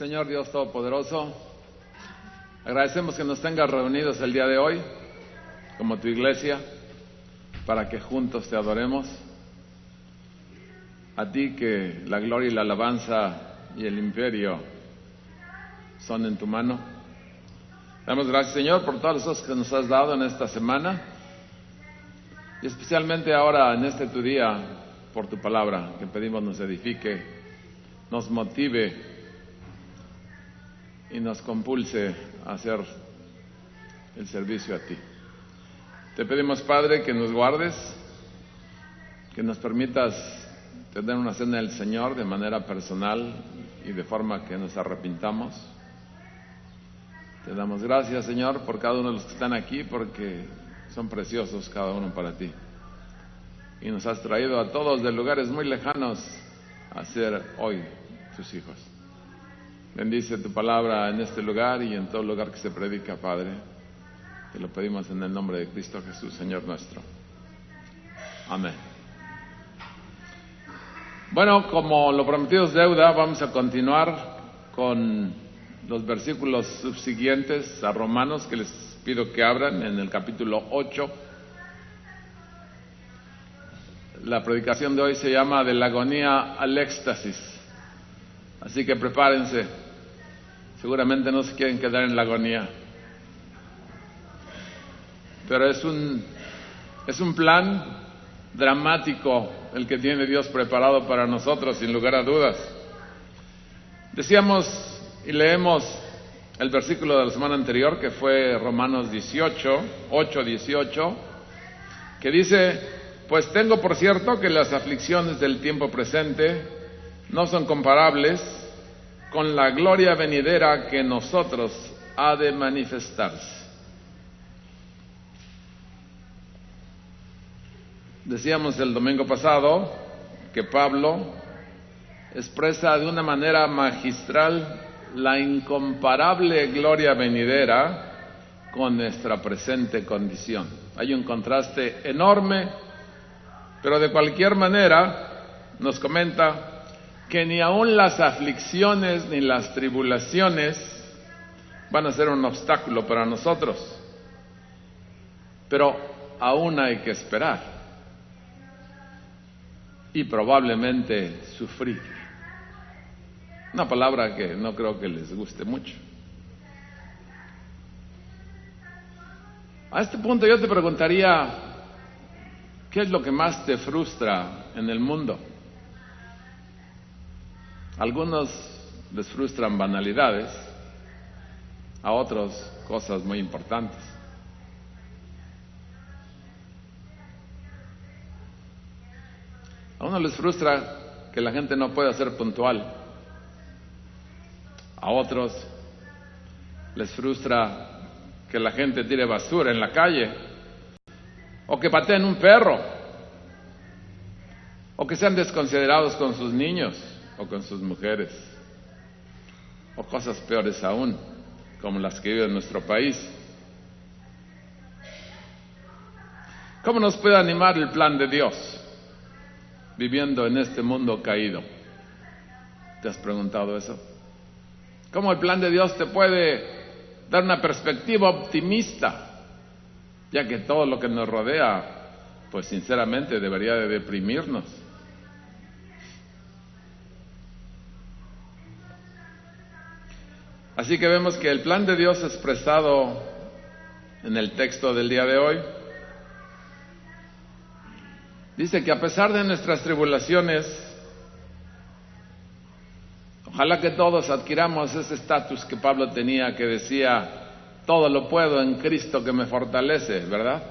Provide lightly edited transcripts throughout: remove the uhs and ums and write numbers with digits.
Señor Dios Todopoderoso, agradecemos que nos tengas reunidos el día de hoy como tu iglesia para que juntos te adoremos. A ti que la gloria y la alabanza y el imperio son en tu mano. Damos gracias, Señor, por todas las cosas que nos has dado en esta semana y especialmente ahora en este tu día por tu palabra, que pedimos nos edifique, nos motive y nos compulse a hacer el servicio a ti. Te pedimos, Padre, que nos guardes, que nos permitas tener una cena del Señor de manera personal y de forma que nos arrepintamos. Te damos gracias, Señor, por cada uno de los que están aquí, porque son preciosos cada uno para ti. Y nos has traído a todos de lugares muy lejanos a ser hoy tus hijos. Bendice tu palabra en este lugar y en todo lugar que se predica, Padre. Te lo pedimos en el nombre de Cristo Jesús, Señor nuestro. Amén. Bueno, como lo prometido es deuda, vamos a continuar con los versículos subsiguientes a Romanos, que les pido que abran en el capítulo 8. La predicación de hoy se llama De la agonía al éxtasis. Así que prepárense. Seguramente no se quieren quedar en la agonía. Pero es un plan dramático el que tiene Dios preparado para nosotros, sin lugar a dudas. Decíamos y leemos el versículo de la semana anterior, que fue Romanos 8:18, que dice: pues tengo por cierto que las aflicciones del tiempo presente no son comparables con la gloria venidera que en nosotros ha de manifestarse. Decíamos el domingo pasado que Pablo expresa de una manera magistral la incomparable gloria venidera con nuestra presente condición. Hay un contraste enorme, pero de cualquier manera nos comenta que ni aun las aflicciones ni las tribulaciones van a ser un obstáculo para nosotros, pero aún hay que esperar y probablemente sufrir. Una palabra que no creo que les guste mucho. A este punto yo te preguntaría, ¿qué es lo que más te frustra en el mundo? A algunos les frustran banalidades, a otros cosas muy importantes. A unos les frustra que la gente no pueda ser puntual, a otros les frustra que la gente tire basura en la calle, o que pateen un perro, o que sean desconsiderados con sus niños o con sus mujeres, o cosas peores aún, como las que vive en nuestro país. ¿Cómo nos puede animar el plan de Dios viviendo en este mundo caído? ¿Te has preguntado eso? ¿Cómo el plan de Dios te puede dar una perspectiva optimista, ya que todo lo que nos rodea, pues sinceramente debería de deprimirnos? Así que vemos que el plan de Dios expresado en el texto del día de hoy dice que a pesar de nuestras tribulaciones, ojalá que todos adquiramos ese estatus que Pablo tenía, que decía: todo lo puedo en Cristo que me fortalece, ¿verdad?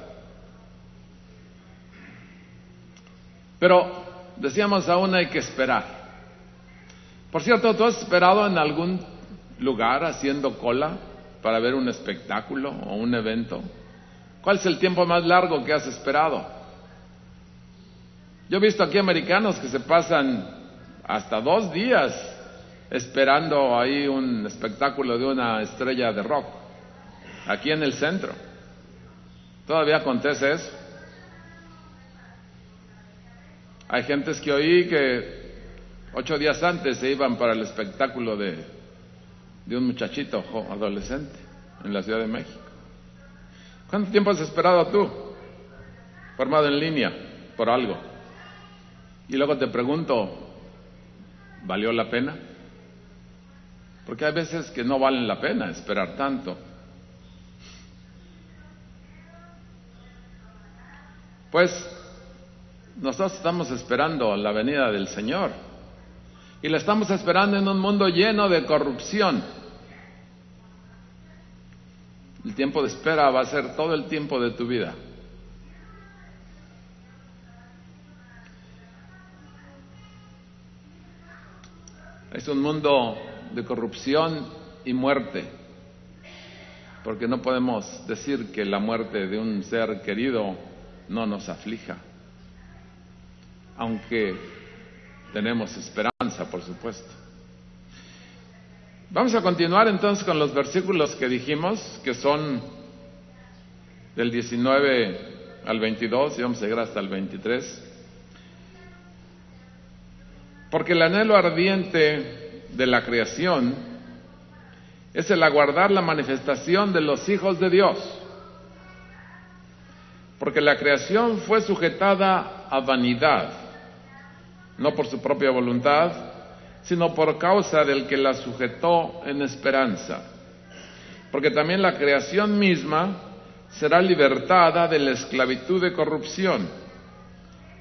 Pero decíamos, aún hay que esperar. Por cierto, ¿tú has esperado en algún lugar haciendo cola para ver un espectáculo o un evento? ¿Cuál es el tiempo más largo que has esperado? Yo he visto aquí americanos que se pasan hasta 2 días esperando ahí un espectáculo de una estrella de rock, aquí en el centro. ¿Todavía acontece eso? Hay gentes que oí que 8 días antes se iban para el espectáculo de de un muchachito adolescente en la Ciudad de México. ¿Cuánto tiempo has esperado tú, formado en línea, por algo? Y luego te pregunto, ¿valió la pena? Porque hay veces que no valen la pena esperar tanto. Pues nosotros estamos esperando la venida del Señor y la estamos esperando en un mundo lleno de corrupción. El tiempo de espera va a ser todo el tiempo de tu vida. Es un mundo de corrupción y muerte, porque no podemos decir que la muerte de un ser querido no nos aflija, aunque tenemos esperanza, por supuesto. Vamos a continuar entonces con los versículos que dijimos, que son del 19 al 22, y vamos a llegar hasta el 23. Porque el anhelo ardiente de la creación es el aguardar la manifestación de los hijos de Dios. Porque la creación fue sujetada a vanidad, no por su propia voluntad, sino por causa del que la sujetó en esperanza. Porque también la creación misma será libertada de la esclavitud de corrupción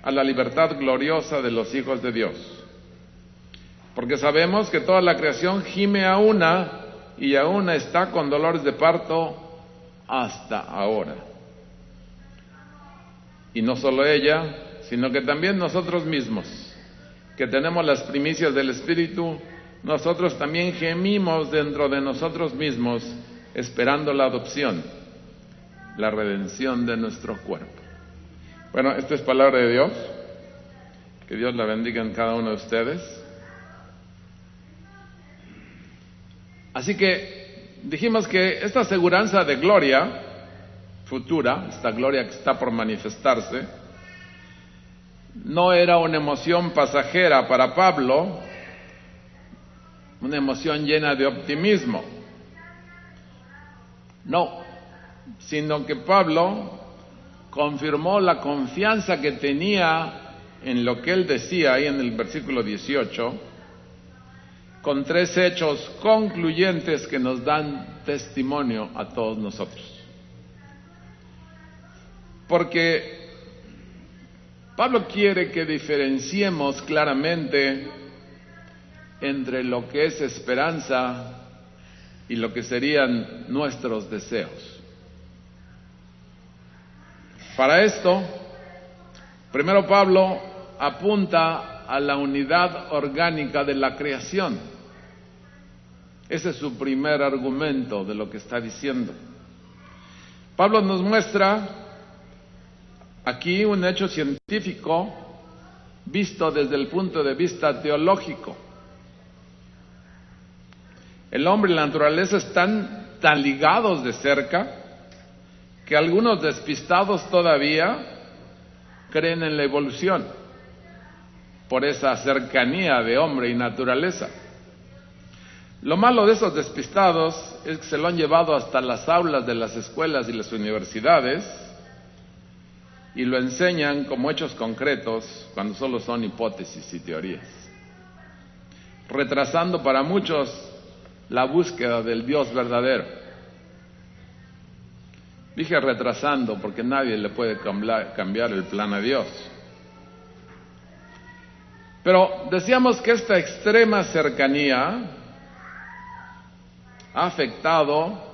a la libertad gloriosa de los hijos de Dios. Porque sabemos que toda la creación gime a una y a una está con dolores de parto hasta ahora. Y no solo ella, sino que también nosotros mismos, que tenemos las primicias del Espíritu, nosotros también gemimos dentro de nosotros mismos, esperando la adopción, la redención de nuestro cuerpo. Bueno, esta es palabra de Dios. Que Dios la bendiga en cada uno de ustedes. Así que dijimos que esta aseguranza de gloria futura, esta gloria que está por manifestarse, no era una emoción pasajera para Pablo, una emoción llena de optimismo. No, sino que Pablo confirmó la confianza que tenía en lo que él decía ahí en el versículo 18, con tres hechos concluyentes que nos dan testimonio a todos nosotros. Porque Pablo quiere que diferenciemos claramente entre lo que es esperanza y lo que serían nuestros deseos. Para esto, primero Pablo apunta a la unidad orgánica de la creación. Ese es su primer argumento de lo que está diciendo. Pablo nos muestra aquí un hecho científico visto desde el punto de vista teológico. El hombre y la naturaleza están tan ligados de cerca que algunos despistados todavía creen en la evolución por esa cercanía de hombre y naturaleza. Lo malo de esos despistados es que se lo han llevado hasta las aulas de las escuelas y las universidades y lo enseñan como hechos concretos cuando solo son hipótesis y teorías, retrasando para muchos la búsqueda del Dios verdadero. Dije retrasando porque nadie le puede cambiar el plan a Dios. Pero decíamos que esta extrema cercanía ha afectado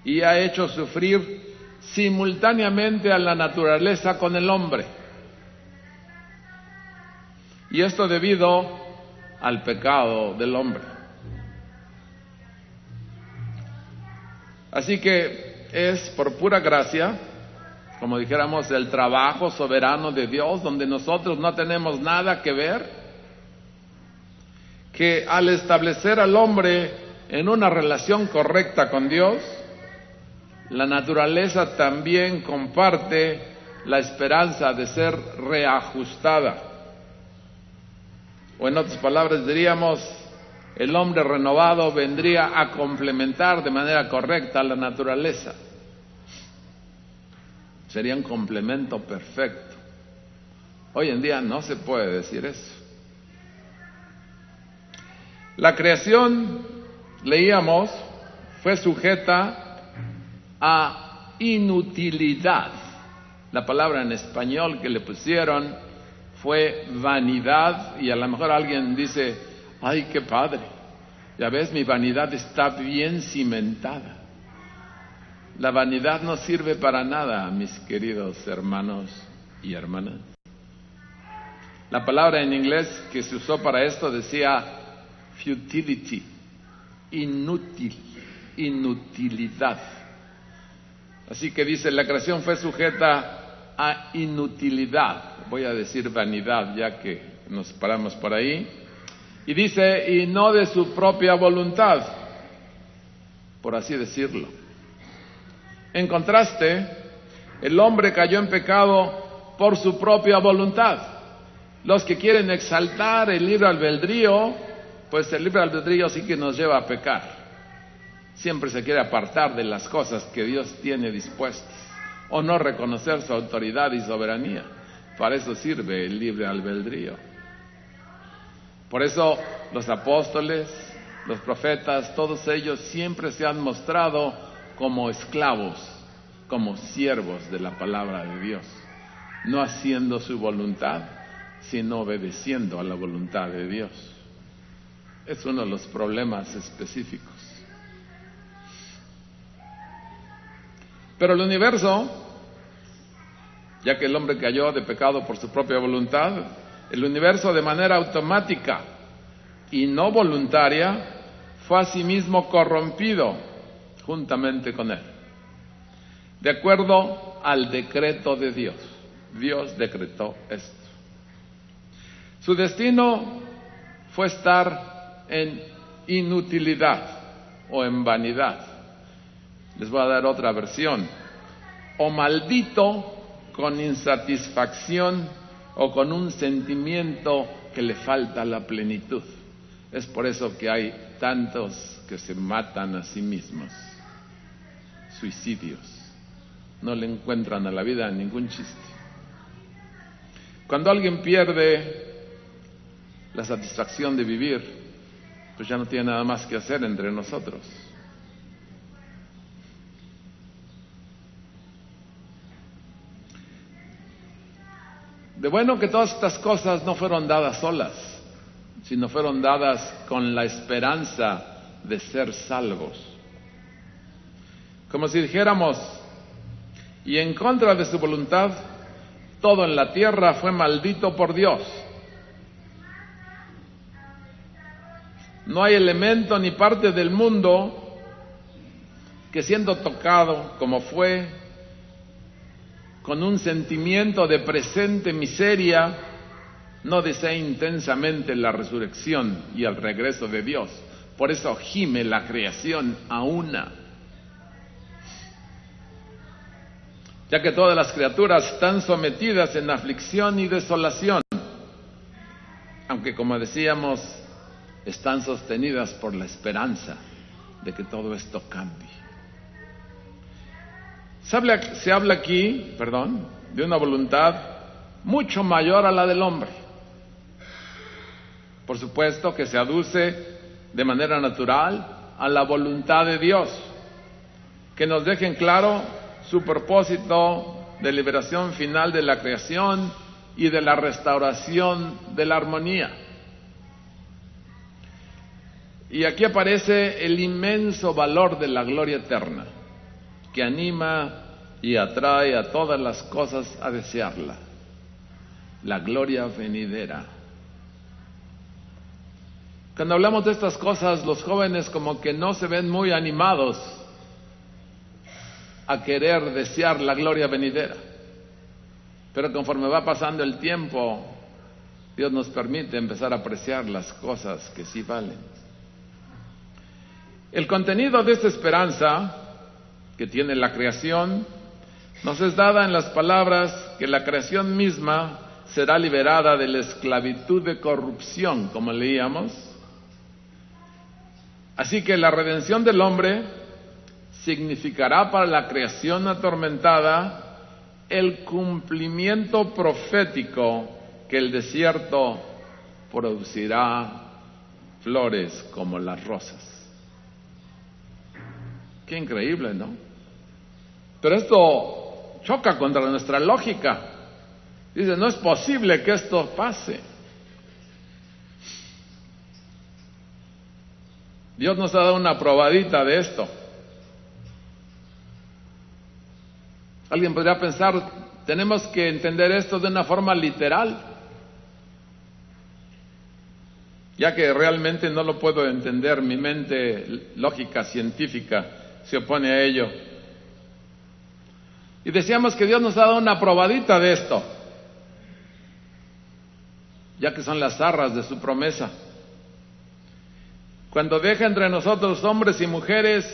y ha hecho sufrir simultáneamente a la naturaleza con el hombre. Y esto debido al pecado del hombre. Así que es por pura gracia, como dijéramos, el trabajo soberano de Dios, donde nosotros no tenemos nada que ver, que al establecer al hombre en una relación correcta con Dios, la naturaleza también comparte la esperanza de ser reajustada. O en otras palabras diríamos, el hombre renovado vendría a complementar de manera correcta a la naturaleza. Sería un complemento perfecto. Hoy en día no se puede decir eso. La creación, leíamos, fue sujeta a inutilidad. La palabra en español que le pusieron fue vanidad, y a lo mejor alguien dice, ¡ay, qué padre! Ya ves, mi vanidad está bien cimentada. La vanidad no sirve para nada, mis queridos hermanos y hermanas. La palabra en inglés que se usó para esto decía futility, inútil, inutilidad. Así que dice, la creación fue sujeta a inutilidad. Voy a decir vanidad, ya que nos paramos por ahí. Y dice, y no de su propia voluntad, por así decirlo. En contraste, el hombre cayó en pecado por su propia voluntad. Los que quieren exaltar el libre albedrío, pues el libre albedrío sí que nos lleva a pecar. Siempre se quiere apartar de las cosas que Dios tiene dispuestas, o no reconocer su autoridad y soberanía. Para eso sirve el libre albedrío. Por eso los apóstoles, los profetas, todos ellos siempre se han mostrado como esclavos, como siervos de la palabra de Dios, no haciendo su voluntad, sino obedeciendo a la voluntad de Dios. Es uno de los problemas específicos. Pero el universo, ya que el hombre cayó de pecado por su propia voluntad, el universo de manera automática y no voluntaria fue asimismo corrompido juntamente con él, de acuerdo al decreto de Dios. Dios decretó esto. Su destino fue estar en inutilidad o en vanidad. Les voy a dar otra versión. O maldito con insatisfacción o con un sentimiento que le falta la plenitud. Es por eso que hay tantos que se matan a sí mismos. Suicidios. No le encuentran a la vida ningún chiste. Cuando alguien pierde la satisfacción de vivir, pues ya no tiene nada más que hacer entre nosotros. De bueno que todas estas cosas no fueron dadas solas, sino fueron dadas con la esperanza de ser salvos. Como si dijéramos, y en contra de su voluntad, todo en la tierra fue maldito por Dios. No hay elemento ni parte del mundo que, siendo tocado como fue, con un sentimiento de presente miseria, no desee intensamente la resurrección y el regreso de Dios. Por eso gime la creación a una. Ya que todas las criaturas están sometidas en aflicción y desolación, aunque, como decíamos, están sostenidas por la esperanza de que todo esto cambie. Se habla aquí, de una voluntad mucho mayor a la del hombre. Por supuesto que se aduce de manera natural a la voluntad de Dios, que nos dejen claro su propósito de liberación final de la creación y de la restauración de la armonía. Y aquí aparece el inmenso valor de la gloria eterna, que anima y atrae a todas las cosas a desearla. La gloria venidera. Cuando hablamos de estas cosas, los jóvenes como que no se ven muy animados a querer desear la gloria venidera. Pero conforme va pasando el tiempo, Dios nos permite empezar a apreciar las cosas que sí valen. El contenido de esta esperanza que tiene la creación nos es dada en las palabras que la creación misma será liberada de la esclavitud de corrupción, como leíamos, Así que la redención del hombre significará para la creación atormentada el cumplimiento profético que el desierto producirá flores como las rosas. Qué increíble, ¿no? Pero esto choca contra nuestra lógica. Dice, no es posible que esto pase. Dios nos ha dado una probadita de esto. Alguien podría pensar, tenemos que entender esto de una forma literal, ya que realmente no lo puedo entender, mi mente lógica, científica, se opone a ello. Y decíamos que Dios nos ha dado una probadita de esto, ya que son las arras de su promesa. Cuando deja entre nosotros hombres y mujeres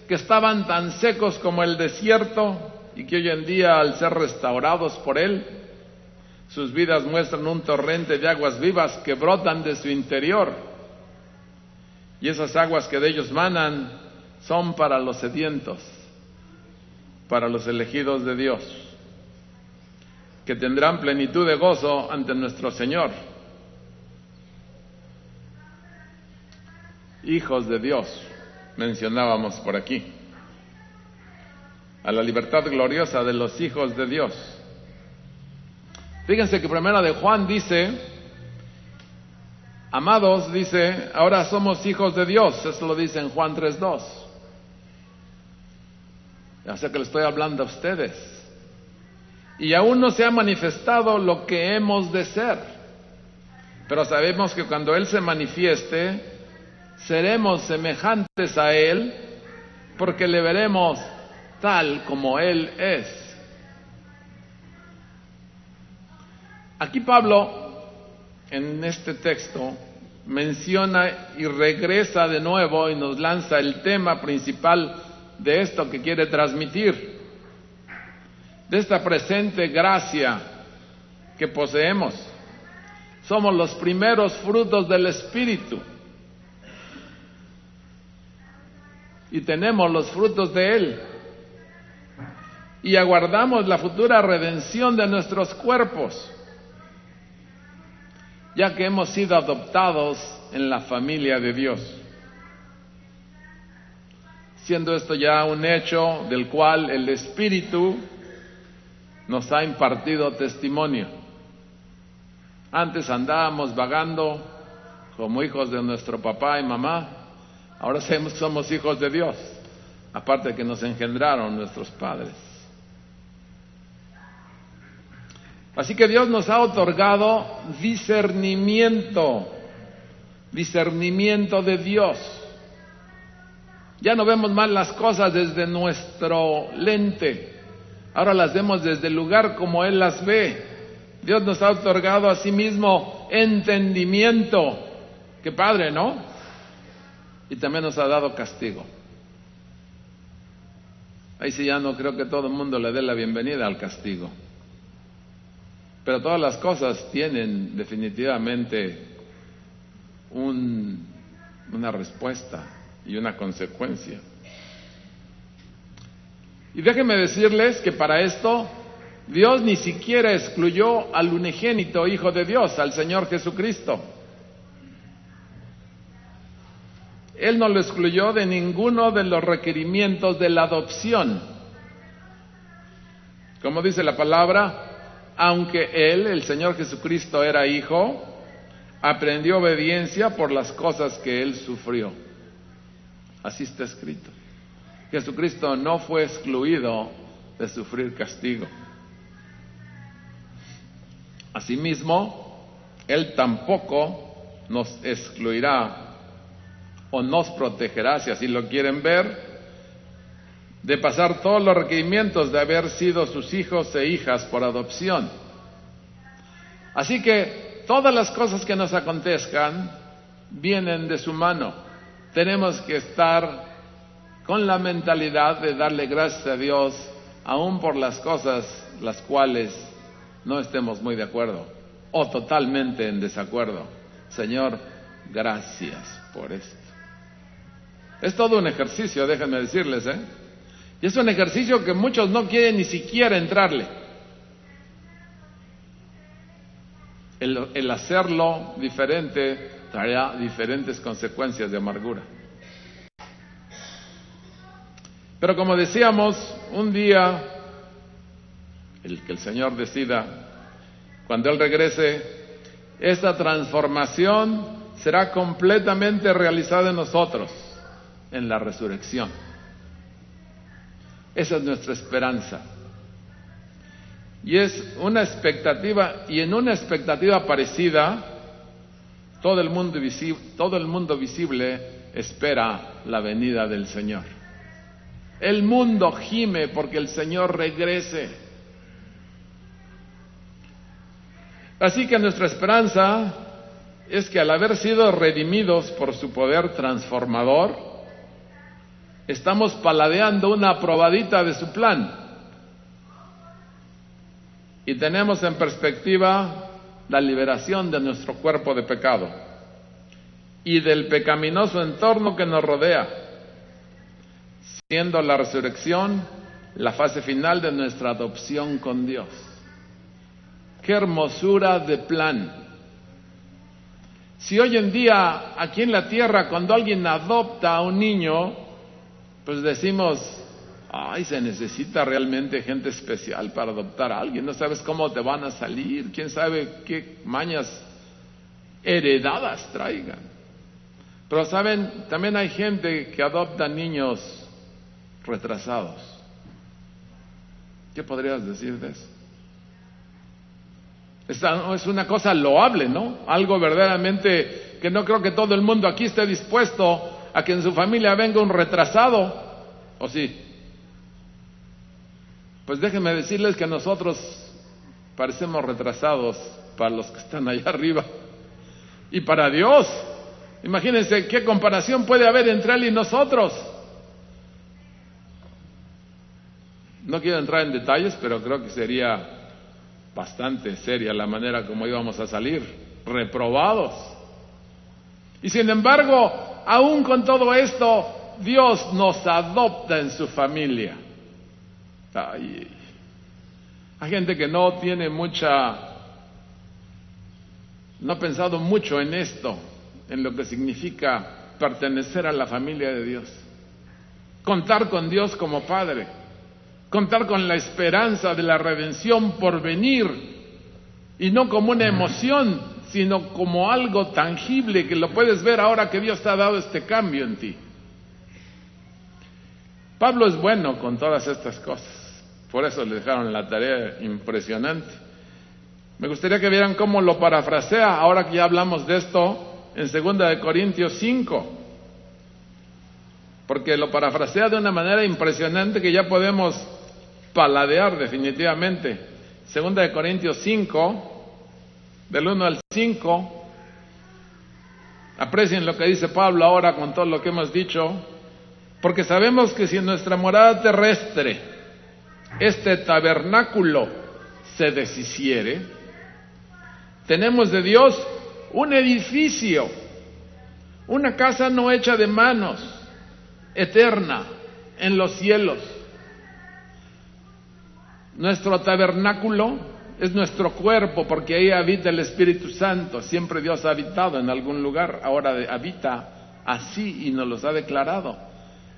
que estaban tan secos como el desierto y que hoy en día, al ser restaurados por Él, sus vidas muestran un torrente de aguas vivas que brotan de su interior. Y esas aguas que de ellos manan son para los sedientos, para los elegidos de Dios, que tendrán plenitud de gozo ante nuestro Señor. Hijos de Dios, mencionábamos por aquí, a la libertad gloriosa de los hijos de Dios. Fíjense que primera de Juan dice, amados, dice, ahora somos hijos de Dios. Eso lo dice en Juan 3:2. Ya sé que le estoy hablando a ustedes. Y aún no se ha manifestado lo que hemos de ser, pero sabemos que cuando Él se manifieste, seremos semejantes a Él, porque le veremos tal como Él es. Aquí Pablo, en este texto, menciona y regresa de nuevo y nos lanza el tema principal de esto que quiere transmitir, de esta presente gracia que poseemos. Somos los primeros frutos del Espíritu. Y tenemos los frutos de Él. Y aguardamos la futura redención de nuestros cuerpos, ya que hemos sido adoptados en la familia de Dios. Siendo esto ya un hecho del cual el Espíritu nos ha impartido testimonio. Antes andábamos vagando como hijos de nuestro papá y mamá. Ahora somos hijos de Dios, aparte de que nos engendraron nuestros padres. Así que Dios nos ha otorgado discernimiento de Dios. Ya no vemos más las cosas desde nuestro lente, ahora las vemos desde el lugar como Él las ve. Dios nos ha otorgado a sí mismo entendimiento. Qué padre, ¿no? Y también nos ha dado castigo. Ahí sí ya no creo que todo el mundo le dé la bienvenida al castigo. Pero todas las cosas tienen definitivamente una respuesta y una consecuencia. Y déjenme decirles que para esto Dios ni siquiera excluyó al unigénito Hijo de Dios, al Señor Jesucristo. Él no lo excluyó de ninguno de los requerimientos de la adopción. Como dice la palabra, aunque Él, el Señor Jesucristo, era hijo, aprendió obediencia por las cosas que Él sufrió. Así está escrito. Jesucristo no fue excluido de sufrir castigo. Asimismo, Él tampoco nos excluirá o nos protegerá, si así lo quieren ver, de pasar todos los requerimientos de haber sido sus hijos e hijas por adopción. Así que todas las cosas que nos acontezcan vienen de su mano. Tenemos que estar con la mentalidad de darle gracias a Dios, aún por las cosas las cuales no estemos muy de acuerdo o totalmente en desacuerdo. Señor, gracias por esto. Es todo un ejercicio, déjenme decirles, Y es un ejercicio que muchos no quieren ni siquiera entrarle. El hacerlo diferente traerá diferentes consecuencias de amargura. Pero como decíamos, un día, el que el Señor decida, cuando Él regrese, esta transformación será completamente realizada en nosotros, en la resurrección. Esa es nuestra esperanza. Y es una expectativa, y en una expectativa parecida, todo el mundo visible espera la venida del Señor. El mundo gime porque el Señor regrese. Así que nuestra esperanza es que al haber sido redimidos por su poder transformador, estamos paladeando una probadita de su plan. Y tenemos en perspectiva la liberación de nuestro cuerpo de pecado y del pecaminoso entorno que nos rodea, siendo la resurrección la fase final de nuestra adopción con Dios. ¡Qué hermosura de plan! Si hoy en día, aquí en la tierra, cuando alguien adopta a un niño, pues decimos, ay, se necesita realmente gente especial para adoptar a alguien. No sabes cómo te van a salir, quién sabe qué mañas heredadas traigan. Pero saben, también hay gente que adopta niños retrasados. ¿Qué podrías decir de eso? Es una cosa loable, ¿no? Algo verdaderamente que no creo que todo el mundo aquí esté dispuesto a que en su familia venga un retrasado, ¿o sí? Pues déjenme decirles que nosotros parecemos retrasados para los que están allá arriba y para Dios. Imagínense qué comparación puede haber entre Él y nosotros. No quiero entrar en detalles, pero creo que sería bastante seria la manera como íbamos a salir, reprobados. Y sin embargo, aún con todo esto, Dios nos adopta en su familia. Hay gente que no ha pensado mucho en esto, en lo que significa pertenecer a la familia de Dios, contar con Dios como Padre, contar con la esperanza de la redención por venir, y no como una emoción, sino como algo tangible que lo puedes ver ahora que Dios te ha dado este cambio en ti. Pablo es bueno con todas estas cosas, por eso le dejaron la tarea impresionante. Me gustaría que vieran cómo lo parafrasea, ahora que ya hablamos de esto, en 2 Corintios 5, porque lo parafrasea de una manera impresionante que ya podemos paladear definitivamente. 2 Corintios 5, del 1 al 5, aprecien lo que dice Pablo ahora con todo lo que hemos dicho, porque sabemos que si en nuestra morada terrestre este tabernáculo se deshiciere, tenemos de Dios un edificio, una casa no hecha de manos, eterna, en los cielos. Nuestro tabernáculo es nuestro cuerpo, porque ahí habita el Espíritu Santo. Siempre Dios ha habitado en algún lugar, ahora habita así y nos los ha declarado.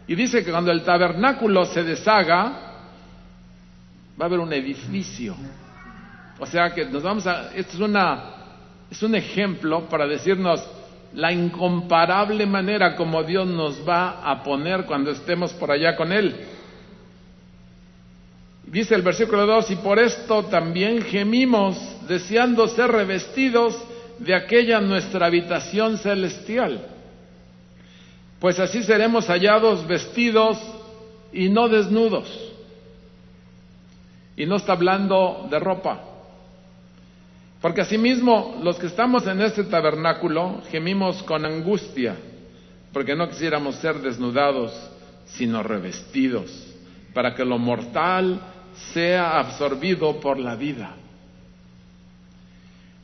Y dice que cuando el tabernáculo se deshaga, va a haber un edificio. O sea que esto es un ejemplo para decirnos la incomparable manera como Dios nos va a poner cuando estemos por allá con Él. Dice el versículo 2, y por esto también gemimos, deseando ser revestidos de aquella nuestra habitación celestial. Pues así seremos hallados vestidos y no desnudos. Y no está hablando de ropa. Porque asimismo, los que estamos en este tabernáculo gemimos con angustia, porque no quisiéramos ser desnudados, sino revestidos, para que lo mortal sea absorbido por la vida.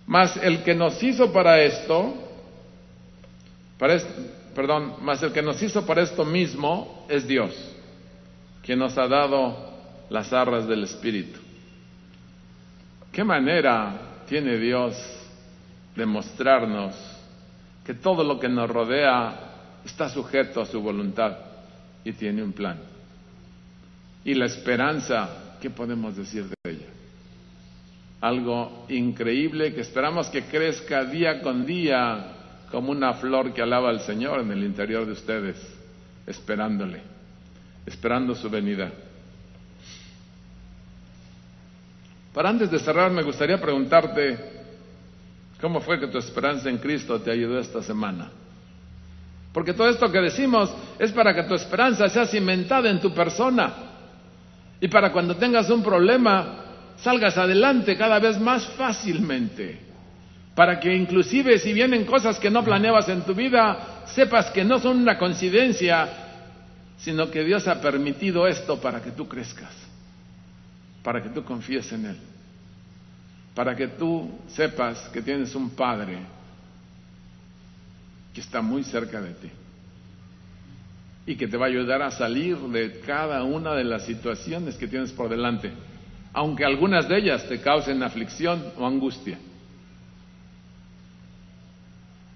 Mas el que nos hizo para esto, mas el que nos hizo para esto mismo es Dios, quien nos ha dado las arras del Espíritu. ¿Qué manera tiene Dios de mostrarnos que todo lo que nos rodea está sujeto a su voluntad y tiene un plan? Y la esperanza, ¿qué podemos decir de ella? Algo increíble que esperamos que crezca día con día como una flor que alaba al Señor en el interior de ustedes, esperándole, esperando su venida. Para antes de cerrar, me gustaría preguntarte, ¿cómo fue que tu esperanza en Cristo te ayudó esta semana? Porque todo esto que decimos es para que tu esperanza sea cimentada en tu persona y para cuando tengas un problema salgas adelante cada vez más fácilmente, para que inclusive si vienen cosas que no planeabas en tu vida, sepas que no son una coincidencia, sino que Dios ha permitido esto para que tú crezcas, para que tú confíes en Él, para que tú sepas que tienes un Padre que está muy cerca de ti y que te va a ayudar a salir de cada una de las situaciones que tienes por delante, aunque algunas de ellas te causen aflicción o angustia.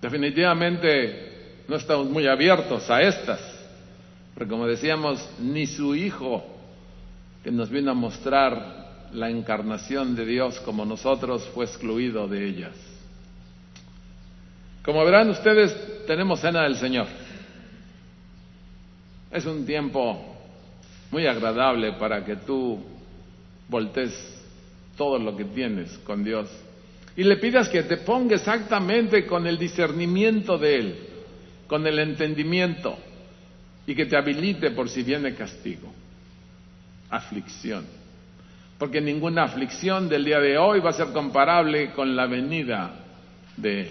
Definitivamente no estamos muy abiertos a estas, porque como decíamos, ni su Hijo, que nos vino a mostrar la encarnación de Dios como nosotros, fue excluido de ellas. Como verán ustedes, tenemos Cena del Señor. Es un tiempo muy agradable para que tú voltees todo lo que tienes con Dios y le pidas que te ponga exactamente con el discernimiento de Él, con el entendimiento, y que te habilite por si viene castigo, aflicción, porque ninguna aflicción del día de hoy va a ser comparable con la venida de Él.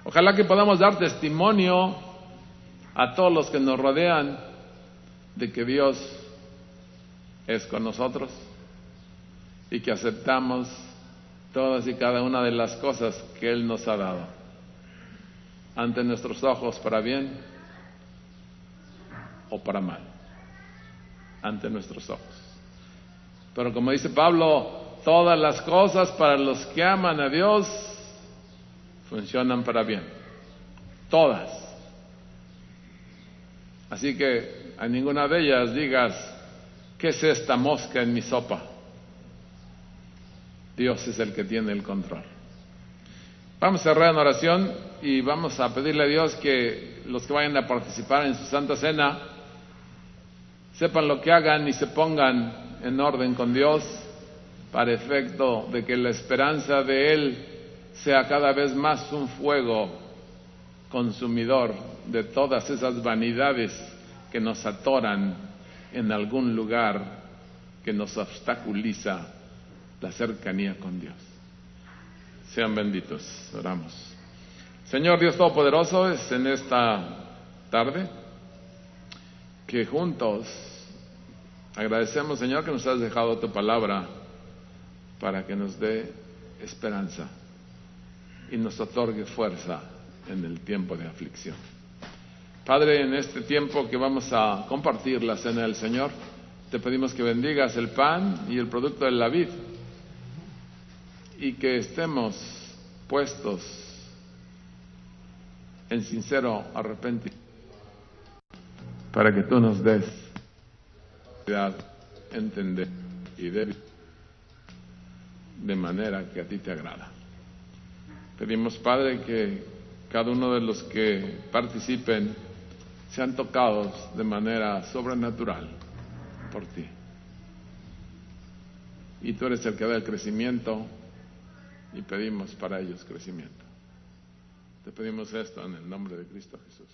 Ojalá que podamos dar testimonio a todos los que nos rodean de que Dios es con nosotros y que aceptamos todas y cada una de las cosas que Él nos ha dado ante nuestros ojos, para bien o para mal, ante nuestros ojos. Pero como dice Pablo, todas las cosas para los que aman a Dios funcionan para bien, todas. Así que a ninguna de ellas digas, ¿qué es esta mosca en mi sopa? Dios es el que tiene el control. Vamos a cerrar en oración y vamos a pedirle a Dios que los que vayan a participar en su Santa Cena sepan lo que hagan y se pongan en orden con Dios para efecto de que la esperanza de Él sea cada vez más un fuego consumidor de todas esas vanidades que nos atoran en algún lugar que nos obstaculiza la cercanía con Dios. Sean benditos, oramos. Señor Dios Todopoderoso, es en esta tarde que juntos agradecemos, Señor, que nos has dejado tu palabra para que nos dé esperanza y nos otorgue fuerza en el tiempo de aflicción. Padre, en este tiempo que vamos a compartir la cena del Señor, te pedimos que bendigas el pan y el producto de la vid y que estemos puestos en sincero arrepentimiento para que tú nos des entender y de manera que a ti te agrada. Pedimos, Padre, que cada uno de los que participen sean tocados de manera sobrenatural por ti. Y tú eres el que da el crecimiento y pedimos para ellos crecimiento. Te pedimos esto en el nombre de Cristo Jesús.